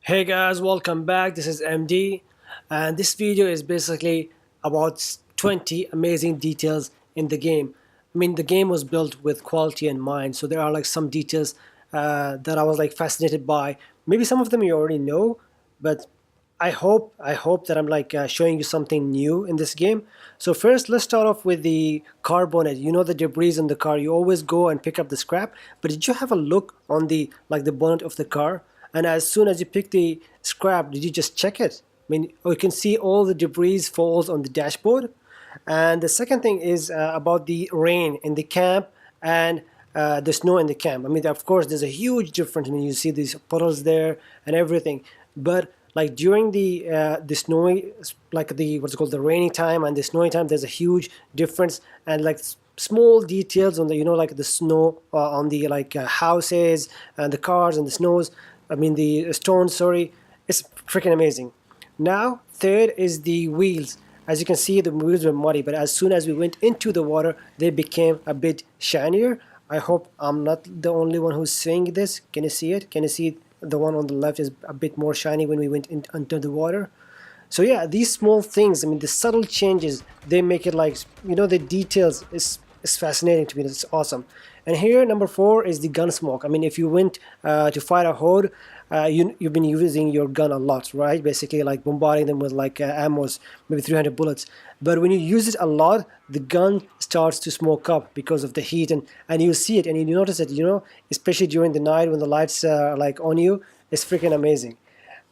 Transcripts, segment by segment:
Hey guys, welcome back. This is MD, and this video is basically about 20 amazing details in the game. I mean, the game was built with quality in mind, so there are like some details that I was like fascinated by. Maybe some of them you already know, but I hope that I'm like showing you something new in this game. So first, let's start off with the car bonnet. You know the debris in the car. You always go and pick up the scrap, but did you have a look on the bonnet of the car? And as soon as you pick the scrap, did you just check it? I mean, you can see all the debris falls on the dashboard. And the second thing is about the rain in the camp and the snow in the camp. I mean, of course, there's a huge difference when you see these puddles there and everything. But like during the snowy, like the what's it called, the rainy time and the snowy time, there's a huge difference. And like small details on the like the snow on the houses and the cars and the snows. I mean the stones. Sorry, it's freaking amazing. Now, third is the wheels. As you can see, the wheels were muddy, but as soon as we went into the water, they became a bit shinier. I hope I'm not the only one who's seeing this. Can you see it? Can you see the one on the left is a bit more shiny when we went into the water? So yeah, these small things, I mean the subtle changes, they make it like, the details is fascinating to me. It's awesome. And here number four is the gun smoke. I mean, if you went to fight a horde, you've been using your gun a lot, right? Basically like bombarding them with like ammos, maybe 300 bullets. But when you use it a lot, the gun starts to smoke up because of the heat, and you see it and you notice it, especially during the night when the lights are like on you. It's freaking amazing.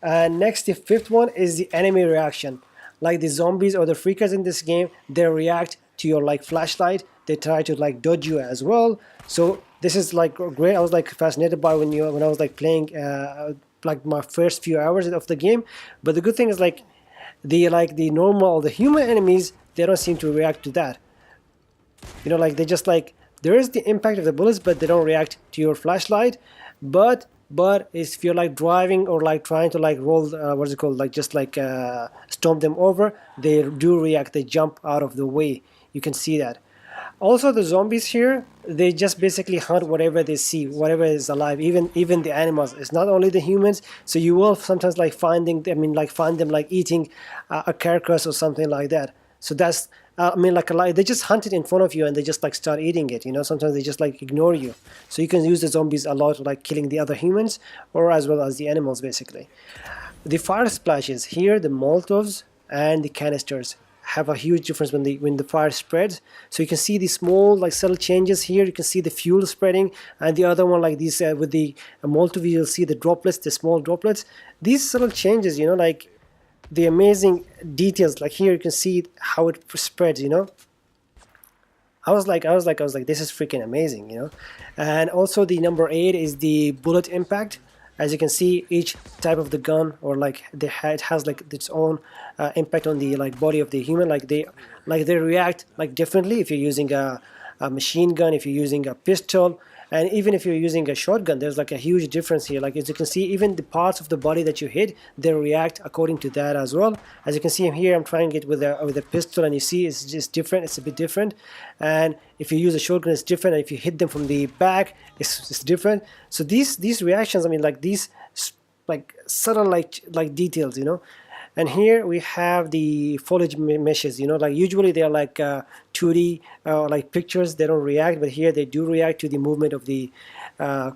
And next, the fifth one is the enemy reaction. Like the zombies or the freakers in this game, they react to your like flashlight. They try to like dodge you as well. So this is like great. I was like fascinated by when I was like playing like my first few hours of the game. But the good thing is the normal, the human enemies, they don't seem to react to that. Like they just like, there is the impact of the bullets, but they don't react to your flashlight. But if you're like driving or like trying to like roll what's it called, like just like stomp them over, they do react. They jump out of the way. You can see that. Also, the zombies here, they just basically hunt whatever they see, whatever is alive, even the animals. It's not only the humans. So you will sometimes like find them like eating a carcass or something like that. So that's like a lot. They just hunt it in front of you and they just like start eating it. Sometimes they just like ignore you. So you can use the zombies a lot, like killing the other humans or as well as the animals, basically. The fire splashes here, the Molotovs and the canisters have a huge difference when the fire spreads. So you can see the small like subtle changes here. You can see the fuel spreading, and the other one like these with the Molotov, you'll see the droplets, the small droplets. These subtle changes, like the amazing details. Like here, you can see how it spreads. I was like, this is freaking amazing. And also the number 8 is the bullet impact. As you can see, each type of the gun or like it has like its own impact on the like body of the human. Like they react like differently if you're using a machine gun, if you're using a pistol, and even if you're using a shotgun. There's like a huge difference here. Like as you can see, even the parts of the body that you hit, they react according to that as well. As you can see here, I'm trying it with a pistol, and you see it's just different. It's a bit different. And if you use a shotgun, it's different. And if you hit them from the back, it's different. So these reactions, I mean, like these like subtle like details. And here we have the foliage meshes. Like usually they're like 2D like pictures. They don't react, but here they do react to the movement of the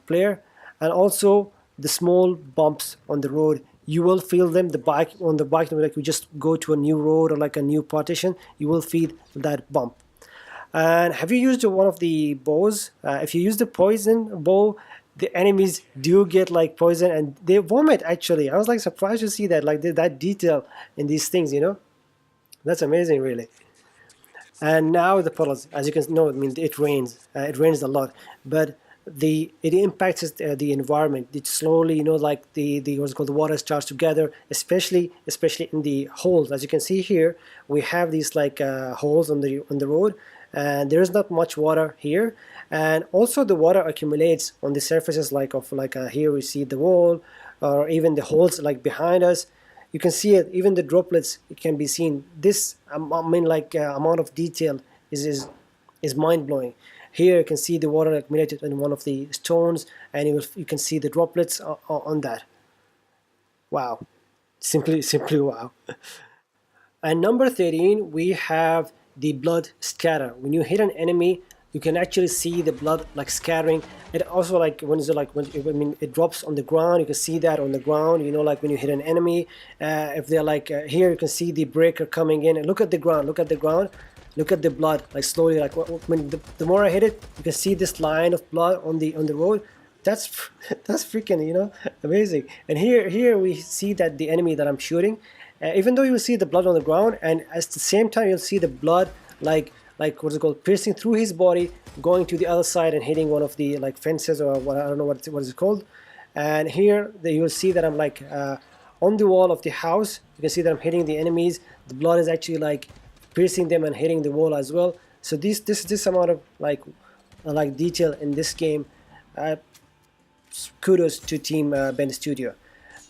player. And also the small bumps on the road, you will feel them. On the bike, like we just go to a new road or like a new partition, you will feel that bump. And have you used one of the bows? If you use the poison bow, the enemies do get like poison and they vomit. Actually, I was like surprised to see that, like that detail in these things. That's amazing, really. And now the puddles, as you can know, I mean it rains. It rains a lot, but it impacts the environment. It slowly, like the what's called the water starts to gather, especially in the holes. As you can see here, we have these like holes on the road, and there is not much water here. And also the water accumulates on the surfaces here we see the wall or even the holes like behind us. You can see it, even the droplets, it can be seen. This amount of detail is mind-blowing. Here you can see the water accumulated in one of the stones, and you can see the droplets on that. Wow, simply wow. And number 13, we have the blood scatter. When you hit an enemy, you can actually see the blood like scattering. It also like when it's like when I mean it drops on the ground, you can see that on the ground. You know, like when you hit an enemy, if they're like here, you can see the breaker coming in. And look at the ground. Look at the ground. Look at the blood, like slowly. Like when the more I hit it, you can see this line of blood on the road. That's that's freaking, you know, amazing. And here we see that the enemy that I'm shooting, even though you will see the blood on the ground, and at the same time you'll see the blood like what's it called, piercing through his body, going to the other side and hitting one of the like fences or what, I don't know what is it called. And here you'll see that I'm like on the wall of the house. You can see that I'm hitting the enemies. The blood is actually like piercing them and hitting the wall as well. So this amount of like detail in this game, uh, kudos to Team Bend Studio.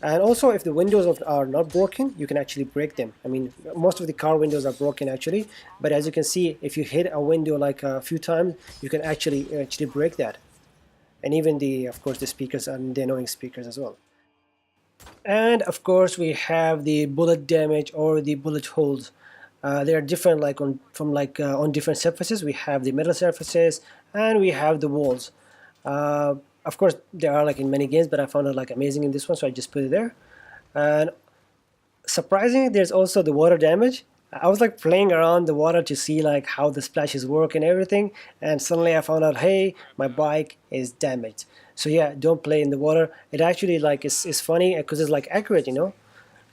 And also, if the windows are not broken, you can actually break them. I mean, most of the car windows are broken actually, but as you can see, if you hit a window like a few times, you can actually break that. And even the, of course, the speakers and the annoying speakers as well. And of course, we have the bullet damage or the bullet holes. They are different, like on different surfaces. We have the metal surfaces and we have the walls. Uh, of course, they are like in many games, but I found it like amazing in this one, so I just put it there. And surprisingly, there's also the water damage. I was like playing around the water to see like how the splashes work and everything, and suddenly I found out, hey, my bike is damaged. So yeah, don't play in the water. It actually like is funny because it's like accurate, you know.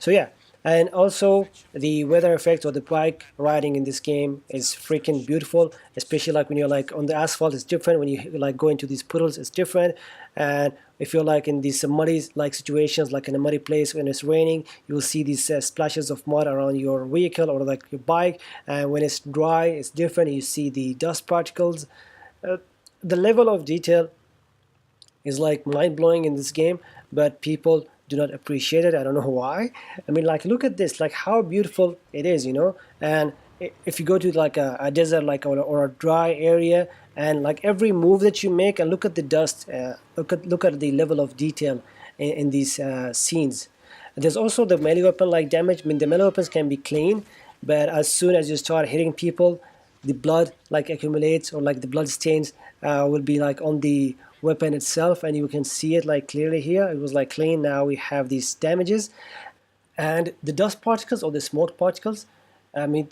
So yeah, and also the weather effect or the bike riding in this game is freaking beautiful, especially like when you're like on the asphalt, it's different. When you like go into these puddles, it's different. And if you're like in these muddy like situations, like in a muddy place when it's raining, you will see these splashes of mud around your vehicle or like your bike. And when it's dry, it's different. You see the dust particles. uh, the level of detail is like mind-blowing in this game, but people do not appreciate it. I don't know why. I mean, like, look at this, like how beautiful it is, you know. And if you go to like a desert, like or a dry area, and like every move that you make, and look at the dust, look at the level of detail in these scenes. There's also the melee weapon like damage. I mean, the melee weapons can be clean, but as soon as you start hitting people, the blood like accumulates, or like the blood stains will be like on the weapon itself, and you can see it like clearly here. It was like clean. Now we have these damages, and the dust particles or the smoke particles. I mean,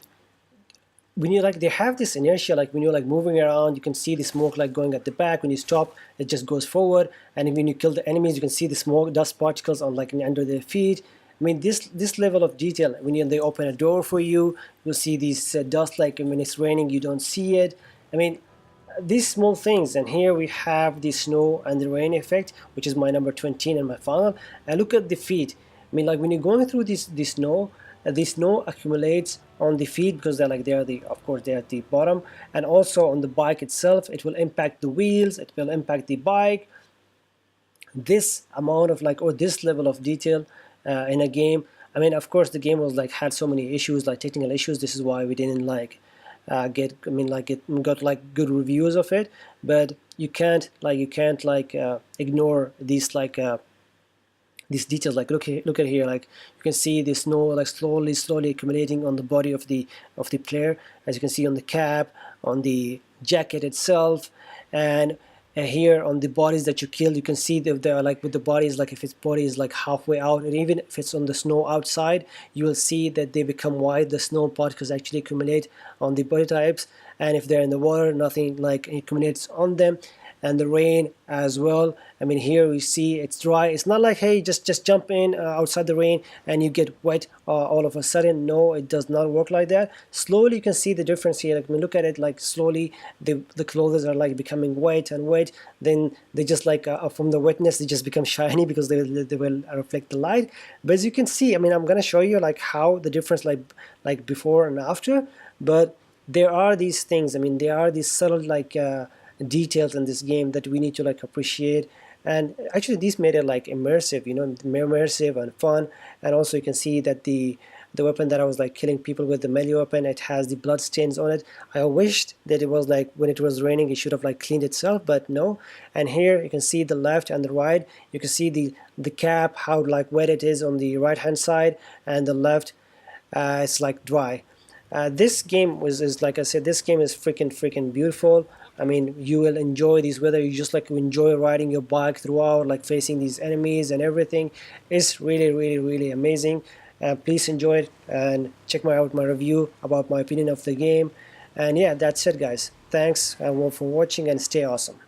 when you like, they have this inertia, like when you're like moving around, you can see the smoke like going at the back. When you stop, it just goes forward. And when you kill the enemies, you can see the smoke dust particles on like under their feet. I mean, this level of detail, when they open a door for you, you'll see these dust, like when it's raining you don't see it. I mean, these small things. And here we have the snow and the rain effect, which is my number 20 and my final. And look at the feet. I mean, like when you're going through this snow, the snow accumulates on the feet because they're the, of course, they're at the bottom. And also on the bike itself, it will impact the wheels, it will impact the bike. This amount of like, or this level of detail in a game. I mean, of course, the game was like had so many issues, like technical issues. This is why we didn't like get, I mean, like it got like good reviews of it. But you can't ignore these details. Like look at here, like you can see the snow like slowly accumulating on the body of the player, as you can see on the cap, on the jacket itself. And here on the bodies that you kill, you can see they're like with the bodies, like if its body is like halfway out, and even if it's on the snow outside, you will see that they become white. The snow particles actually accumulate on the body types, and if they're in the water, nothing like accumulates on them. And the rain as well. I mean, here we see it's dry. It's not like, hey, just jump in outside the rain and you get wet all of a sudden. No, it does not work like that. Slowly you can see the difference here. Like, I mean, look at it, like slowly the clothes are like becoming wet and wet. Then they just like from the wetness they just become shiny because they will reflect the light. But as you can see, I mean, I'm gonna show you like how the difference like before and after. But there are these things. I mean, there are these subtle like details in this game that we need to like appreciate. And actually these made it like immersive, you know, immersive and fun. And also you can see that the the weapon that I was like killing people with, the melee weapon, it has the blood stains on it. I wished that it was like when it was raining it should have like cleaned itself, but no. And here you can see the left and the right, you can see the cap, how like wet it is on the right hand side, and the left it's like dry. This game is like I said, this game is freaking beautiful. I mean, you will enjoy these weather. You just like enjoy riding your bike throughout, like facing these enemies and everything. It's really amazing. Please enjoy it and check out my review about my opinion of the game. And yeah, that's it, guys. Thanks for watching and stay awesome.